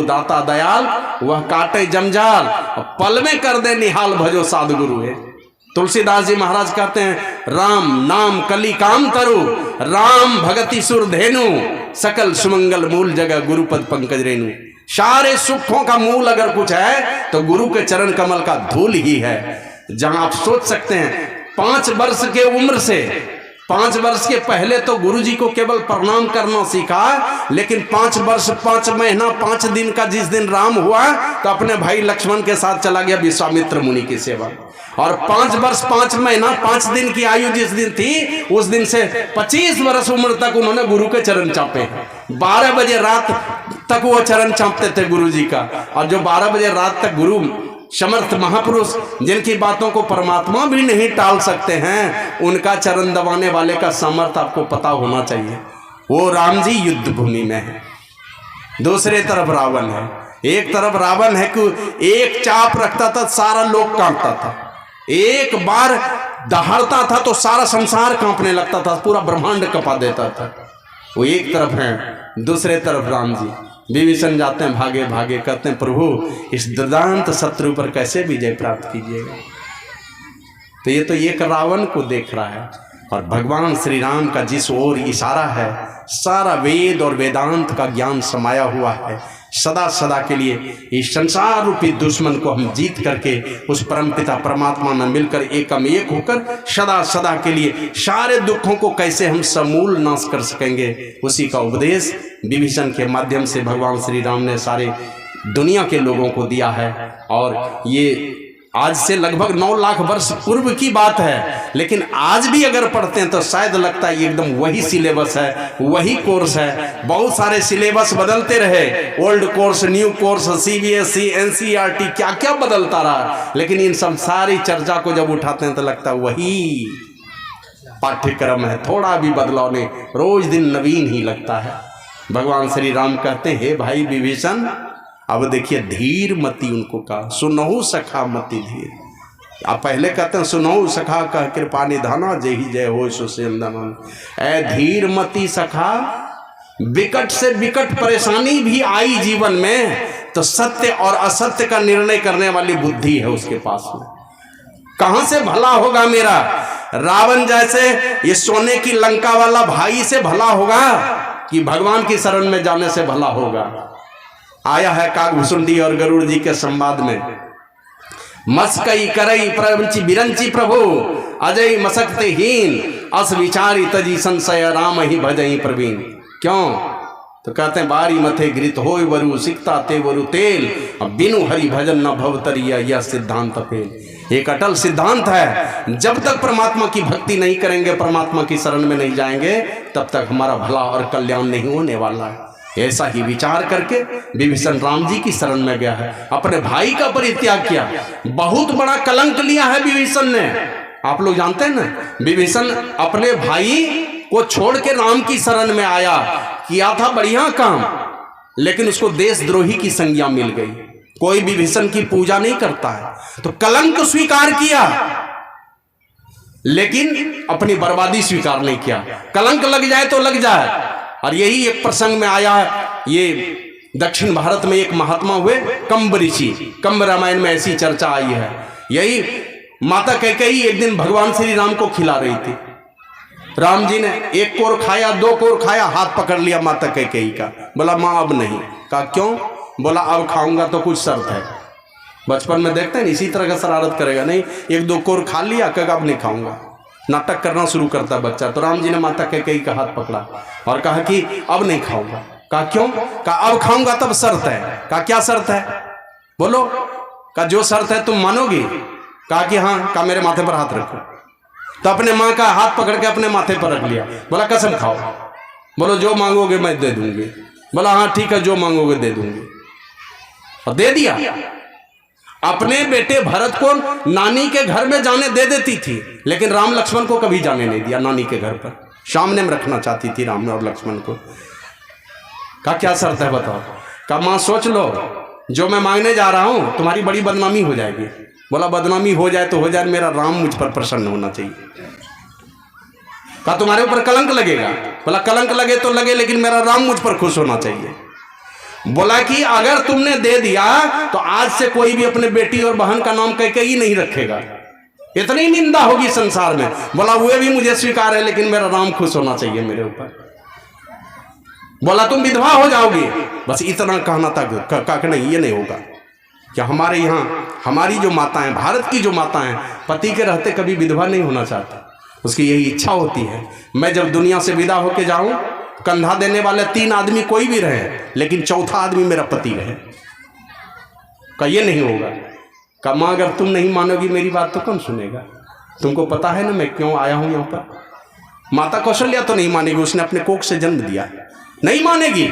गुरु दाता दयाल, वह काटे जंजाल, पल में कर दे निहाल, भजो साधु गुरु है। तुलसीदास जी महाराज कहते हैं, राम नाम कली काम तरु, राम भगति सुर धेनु, सकल सुमंगल मूल जगह गुरुपद पंकज रेणु। सारे सुखों का मूल अगर कुछ है तो गुरु के चरण कमल का धूल ही है। जहां आप सोच सकते हैं 5 वर्ष के उम्र से, 5 वर्ष के पहले तो गुरुजी को केवल प्रणाम करना सीखा, लेकिन 5 वर्ष 5 महीना 5 दिन का जिस दिन राम हुआ तो अपने भाई लक्ष्मण के साथ चला गया विश्वामित्र मुनि की सेवा। और 5 वर्ष 5 महीना 5 दिन की आयु जिस दिन थी, उस दिन से 25 वर्ष उम्र तक उन्होंने गुरु के चरण चापे। 12 बजे रात तक वो चरण चापते थे गुरु जी का। और जो 12 बजे रात तक गुरु समर्थ महापुरुष, जिनकी बातों को परमात्मा भी नहीं टाल सकते हैं, उनका चरण दबाने वाले का सामर्थ्य आपको पता होना चाहिए। वो राम जी युद्ध भूमि में है, दूसरे तरफ रावण है। एक तरफ रावण है कि एक चाप रखता था सारा लोक कांपता था, एक बार दहाड़ता था तो सारा संसार कांपने लगता था, पूरा ब्रह्मांड कपा देता था। वो एक तरफ है, दूसरे तरफ राम जी। विभीषण जाते हैं भागे भागे, कहते हैं प्रभु इस दुर्दांत शत्रु पर कैसे विजय प्राप्त कीजिएगा। तो ये तो एक रावण को देख रहा है, और भगवान श्री राम का जिस ओर इशारा है, सारा वेद और वेदांत का ज्ञान समाया हुआ है। सदा सदा के लिए इस संसार रूपी दुश्मन को हम जीत करके उस परमपिता परमात्मा में मिलकर एकम एक होकर सदा सदा के लिए सारे दुखों को कैसे हम समूल नाश कर सकेंगे, उसी का उपदेश विभीषण के माध्यम से भगवान श्री राम ने सारे दुनिया के लोगों को दिया है। और ये आज से लगभग 9 लाख वर्ष पूर्व की बात है, लेकिन आज भी अगर पढ़ते हैं तो शायद लगता है एकदम वही सिलेबस है, वही कोर्स है। बहुत सारे सिलेबस बदलते रहे, old course, new course, CBSE, NCERT, क्या क्या बदलता रहा, लेकिन इन सब सारी चर्चा को जब उठाते हैं तो लगता है वही पाठ्यक्रम है, थोड़ा भी बदलाव नहीं, रोज दिन नवीन ही लगता है। भगवान श्री राम कहते हैं, हे भाई विभीषण, अब देखिए धीर मती उनको कहा, सुनहु सखा मति धीर। आप पहले कहते हैं सुनहु सखा कह कृपा निधाना, जय ही जय हो सुसेंदन। ऐ धीर मती सखा, विकट से विकट परेशानी भी आई जीवन में तो सत्य और असत्य का निर्णय करने वाली बुद्धि है उसके पास में। कहां से भला होगा मेरा? रावण जैसे ये सोने की लंका वाला भाई से भला होगा कि भगवान की शरण में जाने से भला होगा? आया है कागभूषुंडी और गरुड़ जी के संवाद में, मस्कई करई प्रवंची बिरंची प्रभु, अजय मसकते हीन, अस विचारी तजी संशय, राम ही भजई प्रवीण। क्यों? तो कहते हैं बारी मथे घृत होय वरु, सिकता ते वरु तेल, बिनु हरि भजन न भवतरिया, यह सिद्धांत फेल। एक अटल सिद्धांत है, जब तक परमात्मा की भक्ति नहीं करेंगे, परमात्मा की शरण में नहीं जाएंगे, तब तक हमारा भला और कल्याण नहीं होने वाला है। ऐसा ही विचार करके विभीषण राम जी की शरण में गया है, अपने भाई का परित्याग किया। बहुत बड़ा कलंक लिया है विभीषण ने। आप लोग जानते हैं ना, विभीषण अपने भाई को छोड़ के राम की शरण में आया, किया था बढ़िया काम, लेकिन उसको देशद्रोही की संज्ञा मिल गई। कोई विभीषण की पूजा नहीं करता है, तो कलंक स्वीकार किया, लेकिन अपनी बर्बादी स्वीकार नहीं किया। कलंक लग जाए तो लग जाए। और यही एक प्रसंग में आया है, ये दक्षिण भारत में एक महात्मा हुए कंब ऋषि, कंब रामायण में ऐसी चर्चा आई है। यही माता कैकेयी एक दिन भगवान श्री राम को खिला रही थी। राम जी ने 1 कोर खाया, 2 कोर खाया, हाथ पकड़ लिया माता कैकेयी का, बोला माँ अब नहीं। कहा क्यों? बोला अब खाऊंगा तो कुछ शर्त है। बचपन में देखते हैं इसी तरह का शरारत करेगा, नहीं 1-2 कोर खा लिया, कहा अब नहीं खाऊंगा, नाटक करना शुरू करता है बच्चा। तो राम जी ने माता कैकेयी का हाथ पकड़ा और कहा कि अब नहीं खाऊंगा। कहा क्यों? कहा अब खाऊंगा तब शर्त है। कहा क्या शर्त है? बोलो। कहा जो शर्त है तुम मानोगी? कहा कि हाँ। कहा मेरे माथे पर हाथ रखो। तो अपने माँ का हाथ पकड़ के अपने माथे पर रख लिया। बोला कसम खाओ। बोलो जो मांगोगे मैं दे दूंगी। बोला हाँ ठीक है, जो मांगोगे दे दूंगी। और दे दिया। अपने बेटे भरत को नानी के घर में जाने दे देती थी, लेकिन राम लक्ष्मण को कभी जाने नहीं दिया नानी के घर पर। सामने में रखना चाहती थी राम और लक्ष्मण को। कहा क्या शर्त है बताओ? कहा माँ सोच लो, जो मैं मांगने जा रहा हूं तुम्हारी बड़ी बदनामी हो जाएगी। बोला बदनामी हो जाए तो हो जाए, मेरा राम मुझ पर प्रसन्न होना चाहिए। कहा तुम्हारे ऊपर कलंक लगेगा। बोला कलंक लगे तो लगे, लेकिन मेरा राम मुझ पर खुश होना चाहिए। बोला कि अगर तुमने दे दिया तो आज से कोई भी अपने बेटी और बहन का नाम कैकेयी नहीं रखेगा, इतनी निंदा होगी संसार में। बोला वो भी मुझे स्वीकार है, लेकिन मेरा राम खुश होना चाहिए मेरे ऊपर। बोला तुम विधवा हो जाओगी, बस इतना कहना था कि नहीं, ये नहीं होगा। क्या हमारे यहाँ हमारी जो माताएं, भारत की जो माताएं पति के रहते कभी विधवा नहीं होना चाहती, उसकी यही इच्छा होती है मैं जब दुनिया से विदा होके जाऊं, कंधा देने वाले 3 आदमी कोई भी रहे, लेकिन चौथा आदमी मेरा पति रहे। का ये नहीं होगा। का माँ अगर तुम नहीं मानोगी मेरी बात तो कौन सुनेगा? तुमको पता है ना मैं क्यों आया हूं यहाँ पर। माता कौशल्या तो नहीं मानेगी, उसने अपने कोख से जन्म दिया, नहीं मानेगी।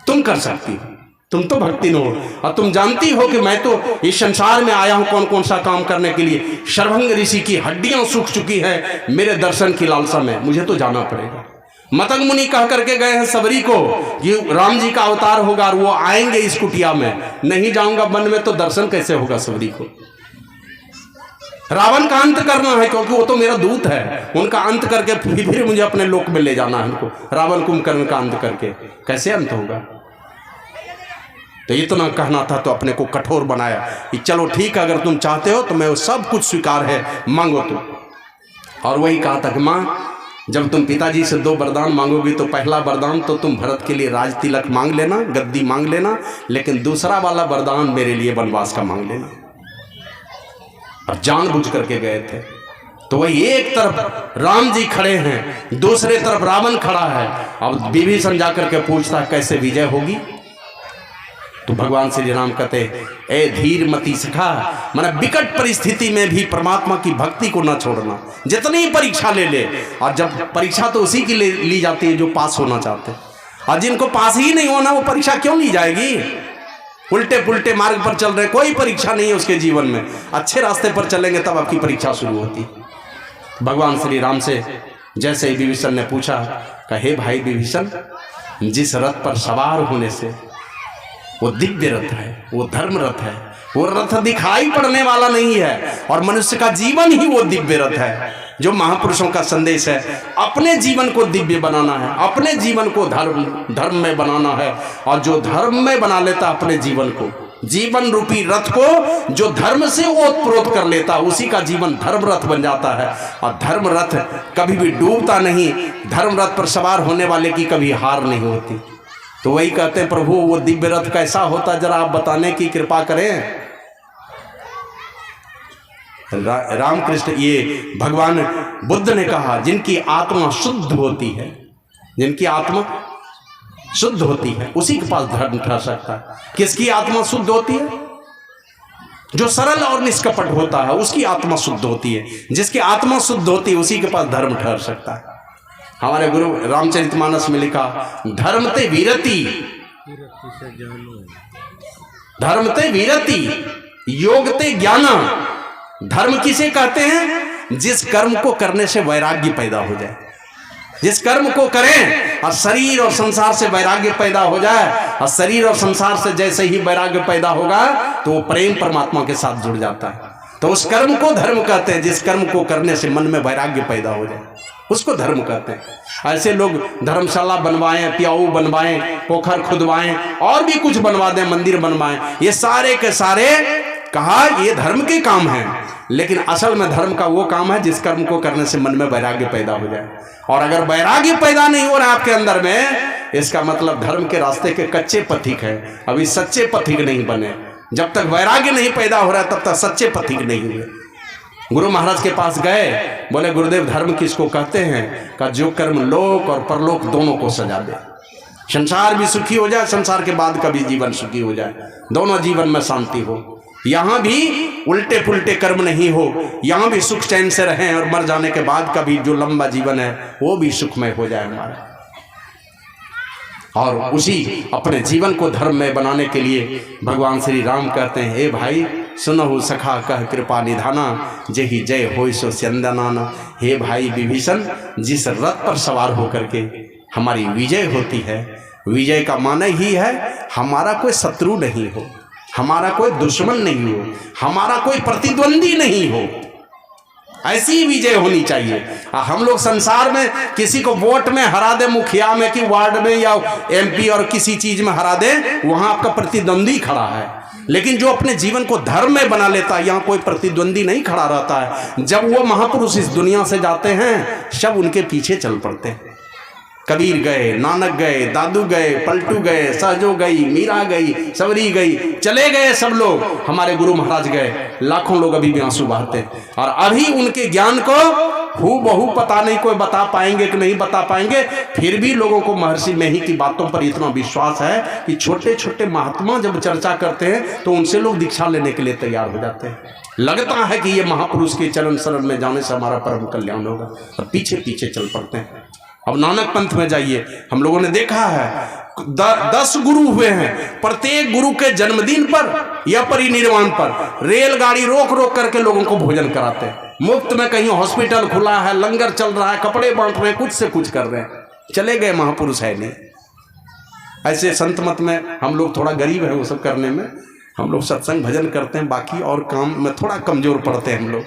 तुम कर सकती हो, तुम तो भक्तिन हो, और तुम जानती हो कि मैं तो इस संसार में आया हूं कौन कौन सा काम करने के लिए। शरभंग ऋषि की हड्डियां सूख चुकी है मेरे दर्शन की लालसा में, मुझे तो जाना पड़ेगा। मतंग मुनि कह करके गए हैं सबरी को कि राम जी का अवतार होगा और वो आएंगे इस कुटिया में, नहीं जाऊंगा वन में तो दर्शन कैसे होगा सबरी को। रावण का अंत करना है, क्योंकि वो तो मेरा दूत है, उनका अंत करके फिर मुझे अपने लोक में ले जाना है उनको। रावण कुंभकर्ण का अंत करके कैसे अंत होगा? तो इतना कहना था तो अपने को कठोर बनाया कि चलो ठीक है, अगर तुम चाहते हो तो मैं वो सब कुछ स्वीकार है, मांगो तुम। और वही कहा था कि माँ जब तुम पिताजी से 2 वरदान मांगोगी तो पहला वरदान तो तुम भरत के लिए राज तिलक मांग लेना, गद्दी मांग लेना, लेकिन दूसरा वाला वरदान मेरे लिए वनवास का मांग लेना। और जानबूझ करके गए थे। तो वही एक तरफ राम जी खड़े हैं, दूसरे तरफ रावण खड़ा है। अब विभीषण जाकर के पूछता कैसे विजय होगी? तो भगवान श्री राम कहते ए धीर मती सखा, माने विकट परिस्थिति में भी परमात्मा की भक्ति को न छोड़ना, जितनी परीक्षा ले ले। और जब परीक्षा तो उसी की ली जाती है जो पास होना चाहते हैं, और जिनको पास ही नहीं होना वो परीक्षा क्यों ली जाएगी? उल्टे पुल्टे मार्ग पर चल रहे, कोई परीक्षा नहीं है उसके जीवन में। अच्छे रास्ते पर चलेंगे तब आपकी परीक्षा शुरू होती। भगवान श्री राम से जैसे ही विभीषण ने पूछा, कहे भाई विभीषण, जिस रथ पर सवार होने से वो दिव्य रथ है, वो धर्म रथ है, वो रथ दिखाई पड़ने वाला नहीं है, और मनुष्य का जीवन ही वो दिव्य रथ है जो महापुरुषों का संदेश है। अपने जीवन को दिव्य बनाना है, अपने जीवन को धर्म में बनाना है, और जो धर्म में बना लेता अपने जीवन को, जीवन रूपी रथ को जो धर्म से ओतप्रोत कर लेता, उसी का जीवन धर्म रथ बन जाता है। और धर्म रथ कभी भी डूबता नहीं, धर्म रथ पर सवार होने वाले की कभी हार नहीं होती। तो वही कहते हैं प्रभु वो दिव्य रथ कैसा होता, जरा आप बताने की कृपा करें। रामकृष्ण ये भगवान बुद्ध ने कहा, जिनकी आत्मा शुद्ध होती है, जिनकी आत्मा शुद्ध होती है उसी के पास धर्म ठहर सकता है। किसकी आत्मा शुद्ध होती है? जो सरल और निष्कपट होता है उसकी आत्मा शुद्ध होती है। जिसकी आत्मा शुद्ध होती है उसी के पास धर्म ठहर सकता है। हमारे गुरु रामचरितमानस में लिखा, धर्मते वीरति, धर्मते वीरति, योगते ज्ञान। धर्म किसे कहते हैं? जिस कर्म को करने से वैराग्य पैदा हो जाए, जिस कर्म को करें और शरीर और संसार से वैराग्य पैदा हो जाए, और शरीर और संसार से जैसे ही वैराग्य पैदा होगा तो वो प्रेम परमात्मा के साथ जुड़ जाता है। तो उस कर्म को धर्म कहते हैं, जिस कर्म को करने से मन में वैराग्य पैदा हो जाए उसको धर्म कहते हैं। ऐसे लोग धर्मशाला बनवाएं, प्याऊ बनवाएं, पोखर खुदवाएं, और भी कुछ बनवा दें, मंदिर बनवाएं, ये सारे के सारे कहा ये धर्म के काम हैं। लेकिन असल में धर्म का वो काम है जिस कर्म को करने से मन में वैराग्य पैदा हो जाए। और अगर वैराग्य पैदा नहीं हो रहा आपके अंदर में, इसका मतलब धर्म के रास्ते के कच्चे पथिक हैं, अभी सच्चे पथिक नहीं बने। जब तक वैराग्य नहीं पैदा हो रहा तब तक सच्चे पथिक नहीं हुए। गुरु महाराज के पास गए, बोले गुरुदेव धर्म किसको कहते हैं? का जो कर्म लोक और परलोक दोनों को सजा दे, संसार भी सुखी हो जाए, संसार के बाद का भी जीवन सुखी हो जाए, दोनों जीवन में शांति हो, यहाँ भी उल्टे पुल्टे कर्म नहीं हो, यहाँ भी सुख चैन से रहें, और मर जाने के बाद का भी जो लंबा जीवन है वो भी सुखमय हो जाए हमारा। और उसी अपने जीवन को धर्म में बनाने के लिए भगवान श्री राम कहते हैं, हे भाई सुनहु सखा कह कृपा निधाना, जही जय होय सो स्यंदनाना। हे भाई विभीषण, जिस रथ पर सवार होकर के हमारी विजय होती है, विजय का माने ही है हमारा कोई शत्रु नहीं हो, हमारा कोई दुश्मन नहीं हो, हमारा कोई प्रतिद्वंदी नहीं हो। ऐसी विजय होनी चाहिए। हम लोग संसार में किसी को वोट में हरा दे, मुखिया में कि वार्ड में या MP और किसी चीज में हरा दे, वहां आपका प्रतिद्वंदी खड़ा है। लेकिन जो अपने जीवन को धर्म में बना लेता है, यहाँ कोई प्रतिद्वंदी नहीं खड़ा रहता है। जब वो महापुरुष इस दुनिया से जाते हैं, सब उनके पीछे चल पड़ते हैं। कबीर गए, नानक गए, दादू गए, पलटू गए, सहजो गई, मीरा गई, सबरी गई, चले गए सब लोग। हमारे गुरु महाराज गए, लाखों लोग अभी भी आंसू बहाते। और अभी उनके ज्ञान को हूबहू पता नहीं कोई बता पाएंगे कि नहीं बता पाएंगे। फिर भी लोगों को महर्षि मेही की बातों पर इतना विश्वास है कि छोटे छोटे महात्मा जब चर्चा करते हैं तो उनसे लोग दीक्षा लेने के लिए तैयार हो जाते हैं। लगता है कि ये महापुरुष के चरण शरण में जाने से हमारा परम कल्याण होगा, और पीछे पीछे चल पड़ते हैं। अब नानक पंथ में जाइए, हम लोगों ने देखा है 10 गुरु हुए हैं। प्रत्येक गुरु के जन्मदिन पर या परिनिर्वाण पर रेलगाड़ी रोक रोक करके लोगों को भोजन कराते हैं मुफ्त में। कहीं हॉस्पिटल खुला है, लंगर चल रहा है, कपड़े बांट रहे हैं, कुछ से कुछ कर रहे हैं। चले गए महापुरुष है नहीं। ऐसे संत मत में हम लोग थोड़ा गरीब है वो सब करने में। हम लोग सत्संग भजन करते हैं, बाकी और काम में थोड़ा कमजोर पड़ते हैं हम लोग।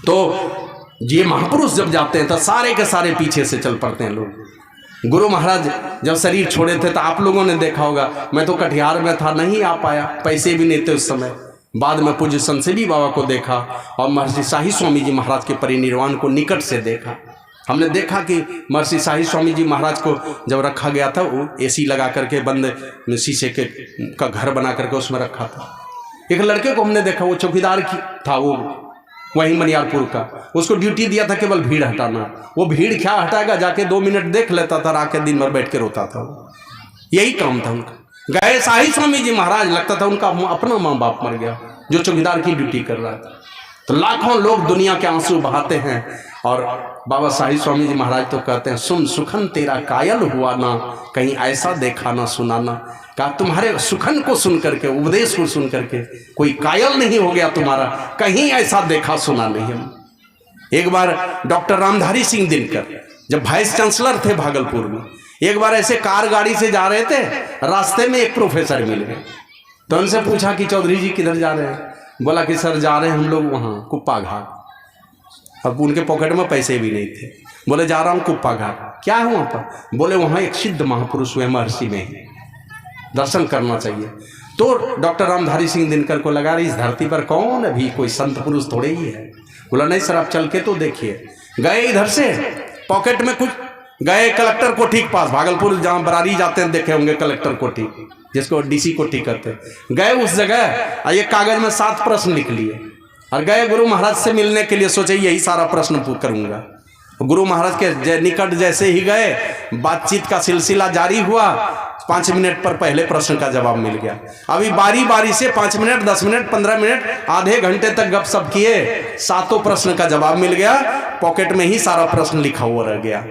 तो ये महापुरुष जब जाते हैं तो सारे के सारे पीछे से चल पड़ते हैं लोग। गुरु महाराज जब शरीर छोड़े थे तो आप लोगों ने देखा होगा, मैं तो कटिहार में था, नहीं आ पाया, पैसे भी नहीं थे उस समय। बाद में पूज्य संसेवी बाबा को देखा और महर्षि शाही स्वामी जी महाराज के परिनिर्वाण को निकट से देखा। हमने देखा कि महर्षि शाही स्वामी जी महाराज को जब रखा गया था, वो AC लगा करके बंद शीशे के का घर बना करके उसमें रखा था। एक लड़के को हमने देखा, वो चौकीदार था, वो वहीं मनियारपुर का। उसको ड्यूटी दिया था केवल भीड़ हटाना। वो भीड़ क्या हटाएगा, जाके 2 मिनट देख लेता था, आके दिन भर बैठ के रोता था। यही काम था उनका। गए शाही स्वामी जी महाराज, लगता था उनका अपना माँ बाप मर गया जो चौकीदार की ड्यूटी कर रहा था। तो लाखों लोग दुनिया के आंसू बहाते हैं, और बाबा शाही स्वामी जी महाराज तो कहते हैं, सुन सुखन तेरा कायल हुआ ना, कहीं ऐसा देखा ना सुना ना। कहा तुम्हारे सुखन को सुन करके, उपदेश को सुन करके कोई कायल नहीं हो गया तुम्हारा, कहीं ऐसा देखा सुना नहीं। एक बार डॉक्टर रामधारी सिंह दिनकर जब वाइस चांसलर थे भागलपुर में, एक बार ऐसे कार गाड़ी से जा रहे थे, रास्ते में एक प्रोफेसर मिल गए। तो उनसे पूछा कि चौधरी जी किधर जा रहे हैं? बोला कि सर जा रहे हैं हम लोग वहाँ कुप्पा घाट। अब उनके पॉकेट में पैसे भी नहीं थे। बोले जा रहा हूँ कुप्पा घाट, क्या है वहाँ पर? बोले वहाँ एक सिद्ध महापुरुष हुए महर्षि में, दर्शन करना चाहिए। तो डॉक्टर रामधारी सिंह दिनकर को लगा रही इस धरती पर कौन अभी कोई संत पुरुष थोड़े ही है। बोला नहीं सर आप चल के तो देखिए। गए इधर से, पॉकेट में कुछ, गए कलेक्टर कोठी के पास, भागलपुर जहाँ बरारी जाते हैं देखे होंगे कलेक्टर कोठी, जिसको DC कोठी कहते हैं। गए उस जगह, ये कागज में 7 प्रश्न लिख लिए और गए गुरु महाराज से मिलने के लिए। सोचे यही सारा प्रश्न करूंगा। गुरु महाराज के निकट जैसे ही गए, बातचीत का सिलसिला जारी हुआ। 5 मिनट पर पहले प्रश्न का जवाब मिल गया। अभी बारी बारी से 5 मिनट, 10 मिनट, 15 मिनट, आधे घंटे तक गपशप किए, 7 प्रश्न का जवाब मिल गया। पॉकेट में ही सारा प्रश्न लिखा हुआ रह गया।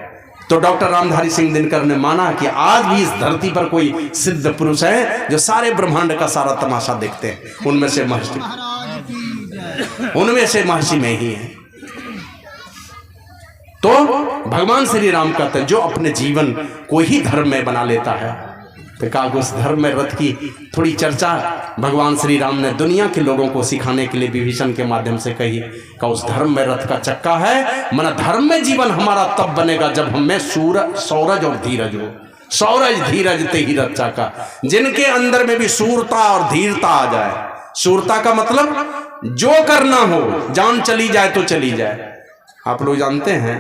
तो डॉक्टर रामधारी सिंह दिनकर ने माना कि आज भी इस धरती पर कोई सिद्ध पुरुष है जो सारे ब्रह्मांड का सारा तमाशा देखते हैं। उनमें से महर्षि में ही है। तो भगवान श्री राम कहते हैं जो अपने जीवन को ही धर्म में बना लेता है, तो कहा उस धर्म में रथ की थोड़ी चर्चा भगवान श्री राम ने दुनिया के लोगों को सिखाने के लिए विभीषण के माध्यम से कही। का उस धर्म में रथ का चक्का है, मन धर्म में जीवन हमारा तब बनेगा जब हम में सौरज और धीरज हो। सौरज धीरज ते ही रथ चाका, जिनके अंदर में भी सूरता और धीरता आ जाए। सूरता का मतलब जो करना हो, जान चली जाए तो चली जाए। आप लोग जानते हैं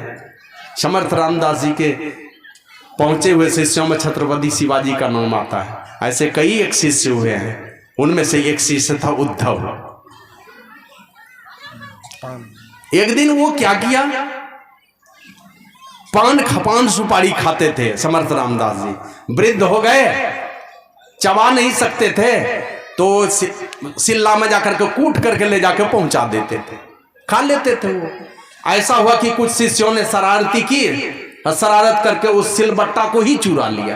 समर्थ रामदास जी के पहुंचे हुए शिष्यों में छत्रपति शिवाजी का नाम आता है। ऐसे कई एक शिष्य हुए हैं, उनमें से एक शिष्य था उद्धव। एक दिन वो क्या किया, पान सुपारी खाते थे समर्थ रामदास जी। वृद्ध हो गए, चबा नहीं सकते थे, तो सिल्ला में जाकर के कूट करके ले जाकर पहुंचा देते थे, खा लेते थे वो। ऐसा हुआ कि कुछ शिष्यों ने शरारती की, शरारत करके उस सिलबट्टा को ही चुरा लिया।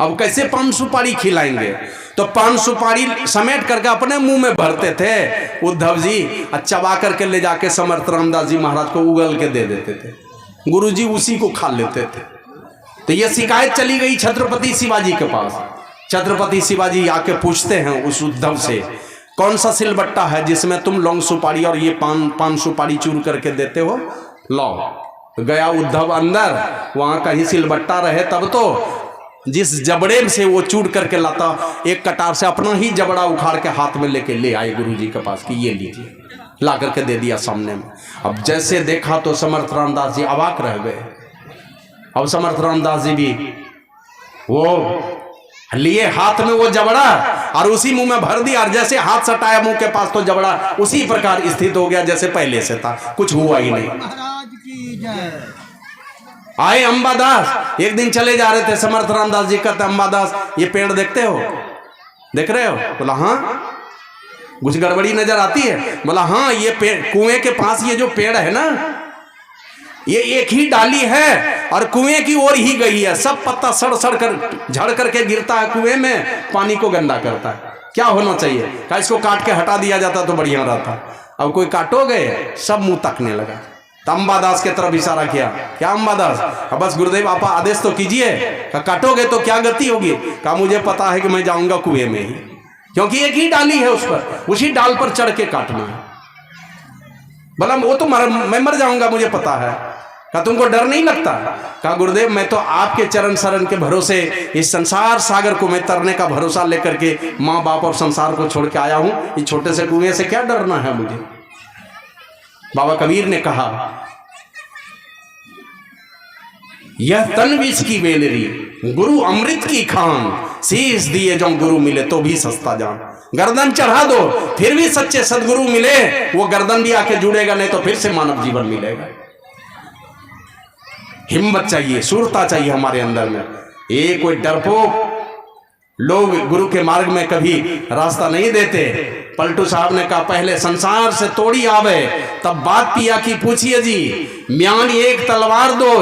अब कैसे पान सुपारी खिलाएंगे, तो पान सुपारी समेट करके अपने मुंह में भरते थे उद्धव जी, चबा करके ले जाके समर्थ रामदास जी महाराज को उगल के दे देते थे। गुरुजी उसी को खा लेते थे। तो यह शिकायत चली गई छत्रपति शिवाजी के पास। छत्रपति शिवाजी आके पूछते हैं उस उद्धव से, कौन सा सिलबट्टा है जिसमें तुम लौंग सुपारी और ये पान सुपारी चूर करके देते हो? लो गया उद्धव अंदर, वहां कहीं सिलबट्टा रहे तब तो जिस जबड़े से वो चूर करके लाता, एक कटार से अपना ही जबड़ा उखाड़ के हाथ में लेके ले आए गुरुजी के पास कि ये लीजिए, ला करके दे दिया सामने में। अब जैसे देखा तो समर्थ रामदास जी अवाक रह गए। अब समर्थ रामदास जी भी वो लिए हाथ में वो जबड़ा और उसी मुंह में भर दिया, और जैसे हाथ सटाया मुंह के पास तो जबड़ा उसी प्रकार स्थित हो गया जैसे पहले से था, कुछ हुआ ही नहीं। आए अंबादास, एक दिन चले जा रहे थे, समर्थ रामदास जी कहते अंबादास ये पेड़ देखते हो, देख रहे हो? बोला हाँ। कुछ गड़बड़ी नजर आती है? बोला हाँ, ये पेड़ कुएं के पास ये जो पेड़ है ना, ये एक ही डाली है और कुएं की ओर ही गई है, सब पत्ता सड़ सड़ कर झड़ करके गिरता है कुएं में, पानी को गंदा करता है। क्या होना चाहिए? क्या इसको काट के हटा दिया जाता तो बढ़िया रहता। अब कोई काटोगे, सब मुंह तकने लगा। तो अंबादास की तरफ इशारा किया, क्या अंबादास? बस गुरुदेव आपा आदेश तो कीजिए, काटोगे तो क्या गति होगी? कहा मुझे पता है कि मैं जाऊंगा कुएं में ही, क्योंकि एक ही डाली है, उस पर उसी डाल पर चढ़ के काटना है। बोला वो तो मैं मर जाऊंगा, मुझे पता है। कहा तुमको डर नहीं लगता? कहा गुरुदेव मैं तो आपके चरण शरण के भरोसे इस संसार सागर को मैं तरने का भरोसा लेकर के माँ बाप और संसार को छोड़ के आया हूं, इस छोटे से कुएं से क्या डरना है मुझे। बाबा कबीर ने कहा यह तन विष की बेलरी, गुरु अमृत की खान, शीश दिए जो गुरु मिले तो भी सस्ता जान। गर्दन चढ़ा दो फिर भी सच्चे सदगुरु मिले, वो गर्दन भी आके जुड़ेगा, नहीं तो फिर से मानव जीवन मिलेगा। हिम्मत चाहिए, शूरता चाहिए हमारे अंदर में। ये कोई डरपोक लोग गुरु के मार्ग में कभी रास्ता नहीं देते। पलटू साहब ने कहा पहले संसार से तोड़ी आवे तब बात पिया की पूछिए जी, म्यान एक तलवार दो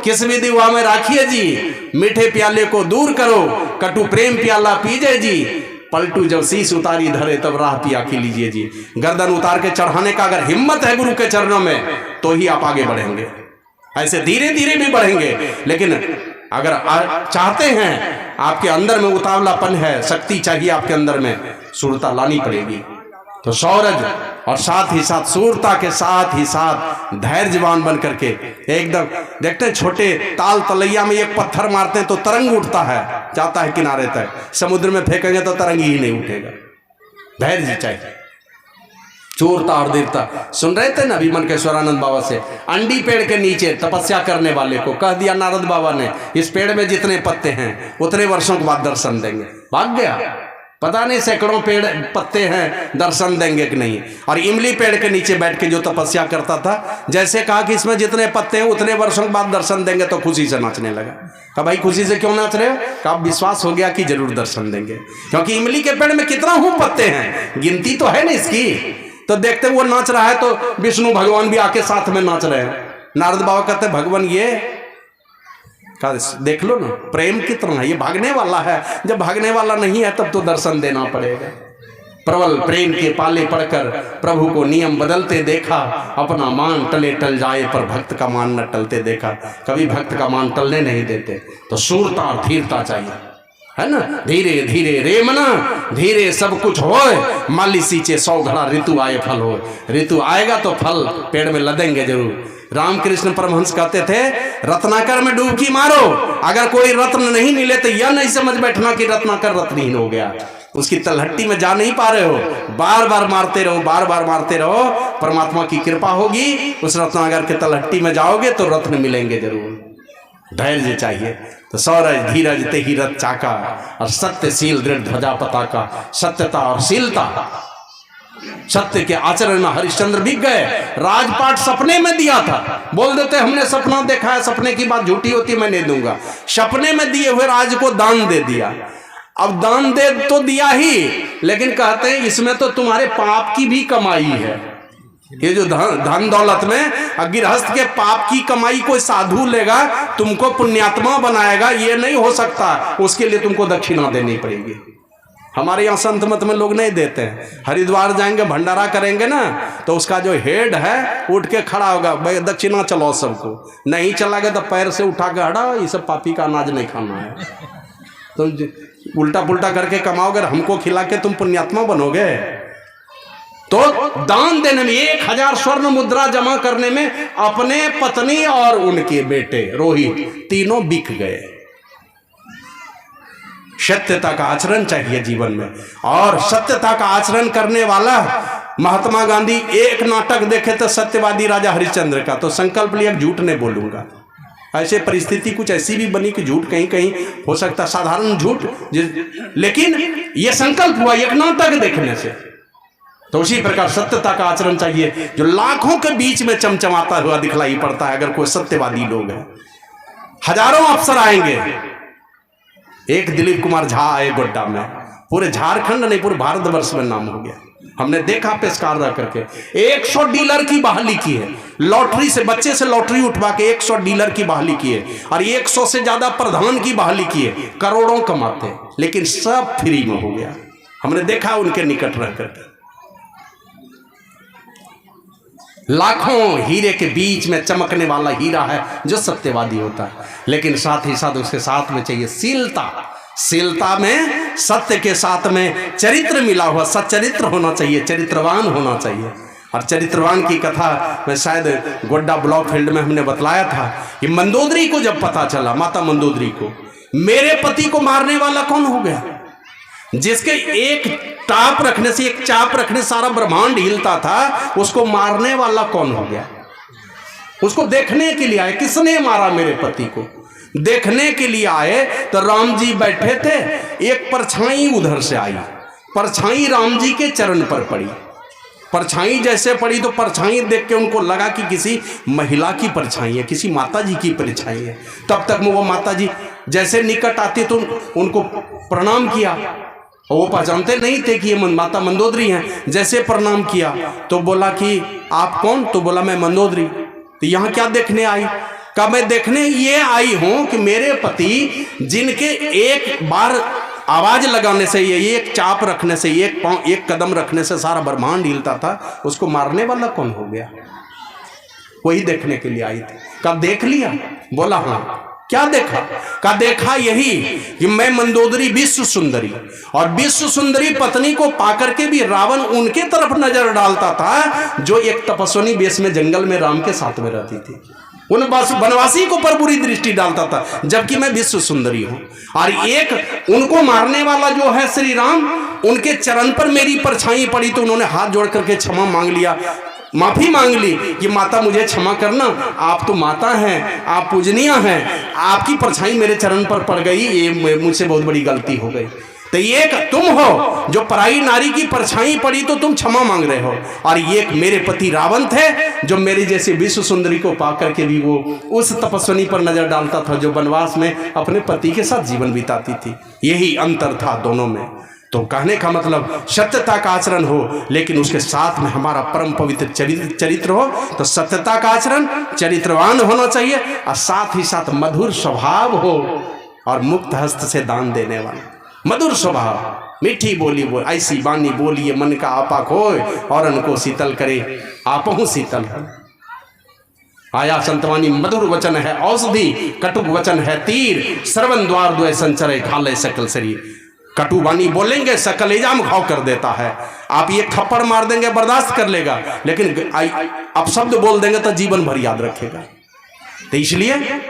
किस विधि हुआ में राखिए जी, मीठे प्याले को दूर करो कटु प्रेम प्याला पीजे जी, पलटू जब शीश उतारी धरे तब राह पिया की लीजिए जी। गर्दन उतार के चढ़ाने का अगर हिम्मत है गुरु के चरणों में तो ही आप आगे बढ़ेंगे, ऐसे धीरे धीरे भी बढ़ेंगे। लेकिन अगर चाहते हैं, आपके अंदर में उतावलापन है, शक्ति चाहिए आपके अंदर में, शूरता लानी पड़ेगी। तो शौर्य और साथ ही साथ शूरता के साथ ही साथ धैर्यवान बन करके एकदम, देखते हैं छोटे ताल तलैया में एक पत्थर मारते हैं तो तरंग उठता है, जाता है किनारे तक, समुद्र में फेंकेंगे तो तरंग ही नहीं उठेगा। धैर्य चाहिए, चोरता और देवता। सुन रहे थे ना अभी मनकेश्वरानंद बाबा से, अंडी पेड़ के नीचे तपस्या करने वाले को कह दिया नारद बाबा ने इस पेड़ में जितने पत्ते हैं उतने वर्षों के बाद दर्शन देंगे। भाग गया, पता नहीं सैकड़ों पेड़ पत्ते हैं दर्शन देंगे कि नहीं। और इमली पेड़ के नीचे बैठ के जो तपस्या करता था, जैसे कहा कि इसमें जितने पत्ते हैं उतने वर्षों के बाद दर्शन देंगे, तो खुशी से नाचने लगा। कहा भाई खुशी से क्यों नाच रहे हो? कहा विश्वास हो गया कि जरूर दर्शन देंगे, क्योंकि इमली के पेड़ में कितना हूं पत्ते हैं, गिनती तो है ना इसकी। तो देखते वो नाच रहा है तो विष्णु भगवान भी आके साथ में नाच रहे हैं। नारद बाबा कहते भगवान ये देख लो ना प्रेम कितना है, ये भागने वाला है, जब भागने वाला नहीं है तब तो दर्शन देना पड़ेगा। प्रबल प्रेम के पाले पड़कर प्रभु को नियम बदलते देखा, अपना मान टले टल जाए पर भक्त का मान न टलते देखा। कभी भक्त का मान टलने नहीं देते। तो शूरता और धीरता चाहिए, है ना। धीरे धीरे रे मना धीरे सब कुछ होए, माली सींचे 100 घड़ा ऋतु आए फल हो। ऋतु आएगा तो फल पेड़ में लदेंगे जरूर। रामकृष्ण परमहंस कहते थे रत्नाकर में डुबकी मारो, अगर कोई रत्न नहीं मिले तो यह नहीं समझ बैठना कि रत्नाकर रत्नहीन हो गया। उसकी तलहट्टी में जा नहीं पा रहे हो, बार बार मारते रहो, बार बार मारते रहो, परमात्मा की कृपा होगी, उस रत्नाकर के तलहट्टी में जाओगे तो रत्न मिलेंगे जरूर। धैर्य चाहिए। तो सौरज धीरज ते ही रथ चाका, और सत्यशील दृढ़ ध्वजा पताका। सत्यता और शीलता, सत्य के आचरण में हरिश्चंद्र बिक गए। राजपाट सपने में दिया था, बोल देते हमने सपना देखा है, सपने की बात झूठी होती मैं नहीं दूंगा। सपने में दिए हुए राज को दान दे दिया। अब दान दे तो दिया ही, लेकिन कहते हैं इसमें तो तुम्हारे पाप की भी कमाई है। ये जो धन दौलत में गिरहस्थ के पाप की कमाई कोई साधु लेगा, तुमको पुण्यात्मा बनाएगा, ये नहीं हो सकता। उसके लिए तुमको दक्षिणा देनी पड़ेगी। हमारे यहाँ संत मत में लोग नहीं देते हैं। हरिद्वार जाएंगे भंडारा करेंगे ना, तो उसका जो हेड है उठ के खड़ा होगा, भाई दक्षिणा चलो सबको। नहीं चला गया तो पैर से उठा के हटा, ये सब पापी का अनाज नहीं खाना है। तो उल्टा पुल्टा करके कमाओगे, हमको खिला के तुम पुण्यात्मा बनोगे। तो दान देने में 1000 स्वर्ण मुद्रा जमा करने में अपने पत्नी और उनके बेटे रोहित तीनों बिक गए। सत्यता का आचरण चाहिए जीवन में, और सत्यता का आचरण करने वाला महात्मा गांधी एक नाटक देखे थे सत्यवादी राजा हरिश्चंद्र का, तो संकल्प लिया झूठ नहीं बोलूंगा। ऐसे परिस्थिति कुछ ऐसी भी बनी कि झूठ कहीं कहीं हो सकता, साधारण झूठ, लेकिन यह संकल्प हुआ एक नाटक देखने से। तो उसी प्रकार सत्यता का आचरण चाहिए जो लाखों के बीच में चमचमाता हुआ दिखलाई पड़ता है। अगर कोई सत्यवादी लोग हैं, हजारों अफसर आएंगे। एक दिलीप कुमार झा आए गोड्डा में, पूरे झारखंड नहीं पूरे भारतवर्ष में नाम हो गया। हमने देखा पेशकार रह करके 100 डीलर की बहाली की है, लॉटरी से बच्चे से लॉटरी उठवा के 100 डीलर की बहाली की है, और 100 से ज्यादा प्रधान की बहाली की है। करोड़ों कमाते, लेकिन सब फ्री में हो गया। हमने देखा उनके निकट रह करके। लाखों हीरे के बीच में चमकने वाला हीरा है जो सत्यवादी होता है, लेकिन साथ ही साथ उसके साथ में चाहिए शीलता। शीलता में सत्य के साथ में चरित्र मिला हुआ, सच्चरित्र होना चाहिए, चरित्रवान होना चाहिए। और चरित्रवान की कथा में शायद गोड्डा ब्लॉक फील्ड में हमने बतलाया था कि मंदोदरी को जब पता चला, माता मंदोदरी को, मेरे पति को मारने वाला कौन हो गया, जिसके एक टाप रखने से, एक चाप रखने सारा ब्रह्मांड हिलता था, उसको मारने वाला कौन हो गया। उसको देखने के लिए आए, किसने मारा मेरे पति को, देखने के लिए आए। तो राम जी बैठे थे, एक परछाई उधर से आई, परछाई राम जी के चरण पर पड़ी। परछाई जैसे पड़ी तो परछाई देख के उनको लगा कि किसी महिला की परछाई है, किसी माता जी की परछाई है। तब तक वो माता जी जैसे निकट आती तो उनको प्रणाम किया, वो पहचानते नहीं थे कि ये माता मंदोदरी हैं। जैसे प्रणाम किया तो बोला कि आप कौन, तो बोला मैं मंदोदरी। तो यहाँ क्या देखने आई, कहा मैं देखने ये आई हूं कि मेरे पति, जिनके एक बार आवाज लगाने से, ये एक चाप रखने से, एक पांव, एक कदम रखने से सारा ब्रह्मांड हिलता था, उसको मारने वाला कौन हो गया। वही देखने के लिए आई थी। कहा देख लिया, बोला हाँ। क्या देखा, का देखा यही कि मैं मंदोदरी विश्व सुंदरी, और विश्व सुंदरी पत्नी को पाकर के भी रावण उनके तरफ नजर डालता था जो एक तपस्विनी वेश में जंगल में राम के साथ में रहती थी। उन वनवासी को पर बुरी दृष्टि डालता था, जबकि मैं विश्व सुंदरी हूं। और एक उनको मारने वाला जो है श्री राम, उनके चरण पर मेरी परछाई पड़ी तो उन्होंने हाथ जोड़ करके क्षमा मांग लिया, माफी मांग ली कि माता मुझे क्षमा करना, आप तो माता हैं, आप पूजनीय हैं, आपकी परछाई मेरे चरण पर पड़ गई, ये मुझसे बहुत बड़ी गलती हो गई। तो एक तुम हो जो पराई नारी की परछाई पड़ी तो तुम क्षमा मांग रहे हो, और एक मेरे पति रावण थे जो मेरी जैसी विश्व सुंदरी को पाकर के भी वो उस तपस्विनी पर नजर डालता था जो वनवास में अपने पति के साथ जीवन बिताती थी। यही अंतर था दोनों में। तो कहने का मतलब सत्यता का आचरण हो, लेकिन उसके साथ में हमारा परम पवित्र चरित्र हो। तो सत्यता का आचरण, चरित्रवान होना चाहिए, और साथ ही साथ मधुर स्वभाव हो, और मुक्त हस्त से दान देने वाला मधुर स्वभाव, मीठी बोली बोल, ऐसी बानी बोलिए मन का आपा खोए, और उनको शीतल करे आपहु शीतल है। आया संतवानी मधुर वचन है औषधि, कटुक वचन है तीर, श्रवण द्वार द्वय संचरे खाले सकल शरीर। कटु वाणी बोलेंगे सकलेजा में घाव कर देता है। आप ये थप्पड़ मार देंगे बर्दाश्त कर लेगा, लेकिन अपशब्द बोल देंगे तो जीवन भर याद रखेगा। तो इसलिए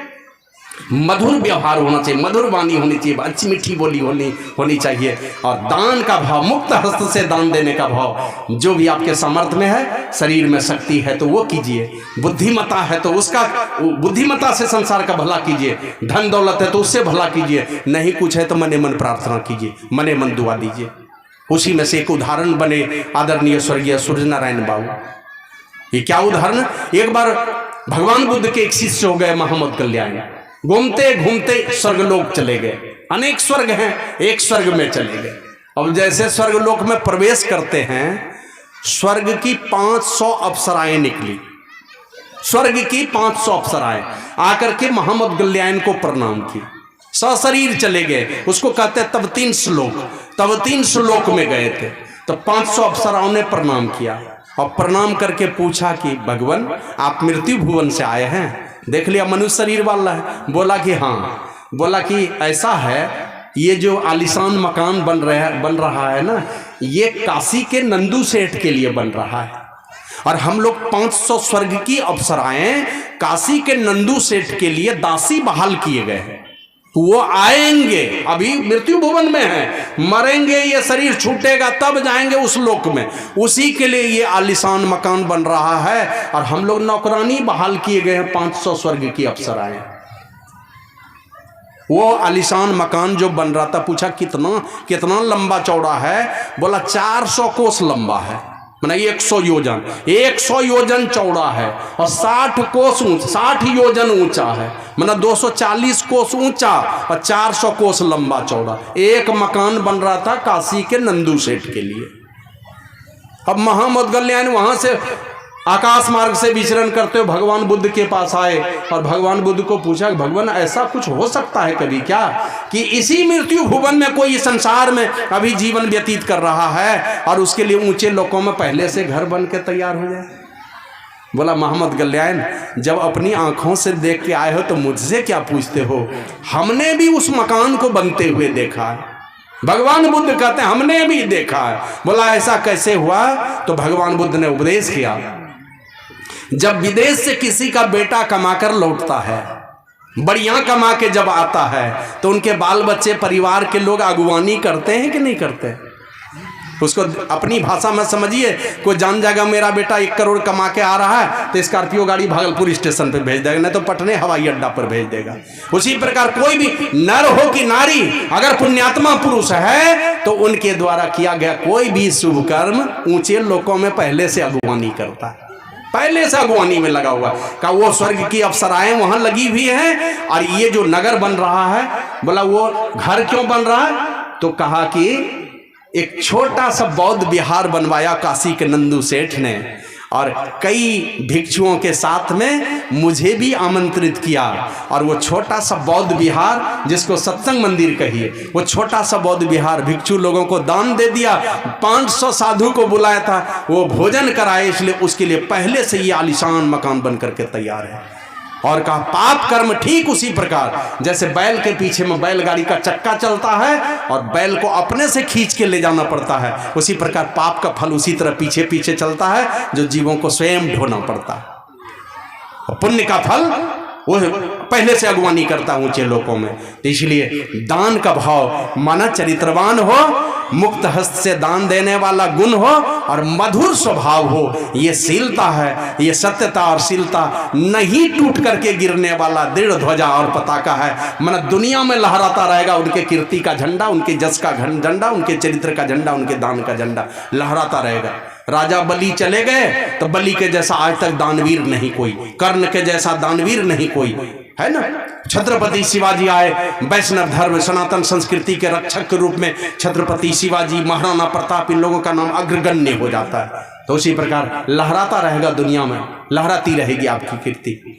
मधुर व्यवहार होना चाहिए, मधुर वाणी होनी चाहिए, अच्छी मीठी बोली होनी चाहिए, और दान का भाव, मुक्त हस्त से दान देने का भाव, जो भी आपके सामर्थ्य में है, शरीर में शक्ति है तो वो कीजिए, बुद्धिमता है तो उसका बुद्धिमता से संसार का भला कीजिए, धन दौलत है तो उससे भला कीजिए, नहीं कुछ है तो मने मन प्रार्थना कीजिए, मने मन दुआ दीजिए। उसी में से एक उदाहरण बने आदरणीय स्वर्गीय सूर्यनारायण बाबू। ये क्या उदाहरण, एक बार भगवान बुद्ध के एक शिष्य हो गए मोहम्मद कल्याण, घूमते घूमते स्वर्गलोक चले गए। अनेक स्वर्ग हैं, एक स्वर्ग में चले गए। अब जैसे स्वर्गलोक में प्रवेश करते हैं, स्वर्ग की 500 अप्सराएं निकली, स्वर्ग की 500 अप्सराएं आकर के मोहम्मद कल्याण को प्रणाम की, सशरीर चले गए। उसको कहते तब 3 श्लोक, तब 3 श्लोक में गए थे। तो 500 अप्सराओं ने प्रणाम किया, और प्रणाम करके पूछा कि भगवान आप मृत्यु भुवन से आए हैं, देख लिया मनुष्य शरीर वाला है। बोला कि हाँ। बोला कि ऐसा है ये जो आलीशान मकान बन रहा है ना, ये काशी के नंदू सेठ के लिए बन रहा है। और हम लोग 500 स्वर्ग की अप्सराएं काशी के नंदू सेठ के लिए दासी बहाल किए गए हैं। वो आएंगे, अभी मृत्यु भुवन में है, मरेंगे, ये शरीर छूटेगा तब जाएंगे उस लोक में। उसी के लिए ये आलीशान मकान बन रहा है और हम लोग नौकरानी बहाल किए गए हैं 500 स्वर्ग की अप्सराएं। वो आलीशान मकान जो बन रहा था, पूछा कितना लंबा चौड़ा है? बोला 400 कोस लंबा है, माना 100 योजन, 100 योजन चौड़ा है और 60 योजन ऊंचा है, माना 240 कोस ऊंचा और 400 कोस लंबा चौड़ा। एक मकान बन रहा था काशी के नंदू सेठ के लिए। अब महामौदगल्यायन वहां से आकाश मार्ग से विचरण करते हुए भगवान बुद्ध के पास आए और भगवान बुद्ध को पूछा, भगवान ऐसा कुछ हो सकता है कभी क्या कि इसी मृत्यु भुवन में कोई संसार में अभी जीवन व्यतीत कर रहा है और उसके लिए ऊंचे लोकों में पहले से घर बन के तैयार हो जाए? बोला, महामौदगल्यायन, जब अपनी आंखों से देख के आए हो तो मुझसे क्या पूछते हो? हमने भी उस मकान को बनते हुए देखा है। भगवान बुद्ध कहते हैं हमने भी देखा है। बोला, ऐसा कैसे हुआ? तो भगवान बुद्ध ने उपदेश किया, जब विदेश से किसी का बेटा कमाकर लौटता है, बढ़िया कमा के जब आता है, तो उनके बाल बच्चे परिवार के लोग अगुवानी करते हैं कि नहीं करते? उसको अपनी भाषा में समझिए, कोई जान जाएगा मेरा बेटा 1 करोड़ कमा के आ रहा है तो स्कॉर्पियो गाड़ी भागलपुर स्टेशन पे भेज देगा, नहीं तो पटने हवाई अड्डा पर भेज देगा। उसी प्रकार कोई भी नर हो कि नारी अगर पुण्यात्मा पुरुष है तो उनके द्वारा किया गया कोई भी शुभ कर्म ऊंचे लोकों में पहले से अगुवानी करता है, पहले से अगुवानी में लगा हुआ का। वो स्वर्ग की अप्सराएं वहां लगी हुई हैं और ये जो नगर बन रहा है, बोला वो घर क्यों बन रहा है? तो कहा कि एक छोटा सा बौद्ध विहार बनवाया काशी के नंदू सेठ ने और कई भिक्षुओं के साथ में मुझे भी आमंत्रित किया। और वो छोटा सा बौद्ध विहार, जिसको सत्संग मंदिर कहिए, वो छोटा सा बौद्ध विहार भिक्षु लोगों को दान दे दिया। 500 साधु को बुलाया था, वो भोजन कराए, इसलिए उसके लिए पहले से ये आलीशान मकान बन करके तैयार है। और कहा पाप कर्म ठीक उसी प्रकार जैसे बैल के पीछे में बैलगाड़ी का चक्का चलता है और बैल को अपने से खींच के ले जाना पड़ता है, उसी प्रकार पाप का फल उसी तरह पीछे पीछे चलता है, जो जीवों को स्वयं ढोना पड़ता है। और पुण्य का फल वो पहले से अगुवानी करता है ऊंचे लोकों में। तो इसलिए दान का भाव, माना चरित्रवान हो, मुक्त हस्त से दान देने वाला गुण हो और मधुर स्वभाव हो, ये शीलता है, ये सत्यता और शीलता, नहीं टूट करके गिरने वाला दृढ़ ध्वजा और पताका है। माना दुनिया में लहराता रहेगा उनके कीर्ति का झंडा, उनके जस का झंडा, उनके चरित्र का झंडा, उनके दान का झंडा लहराता रहेगा। राजा बलि चले गए तो बलि के जैसा आज तक दानवीर नहीं कोई, कर्ण के जैसा दानवीर नहीं कोई, है ना। छत्रपति शिवाजी आए, वैष्णव धर्म सनातन संस्कृति के रक्षक के रूप में छत्रपति शिवाजी, महाराणा प्रताप, इन लोगों का नाम अग्रगण्य हो जाता है। तो उसी प्रकार लहराता रहेगा दुनिया में, लहराती रहेगी आपकी कीर्ति।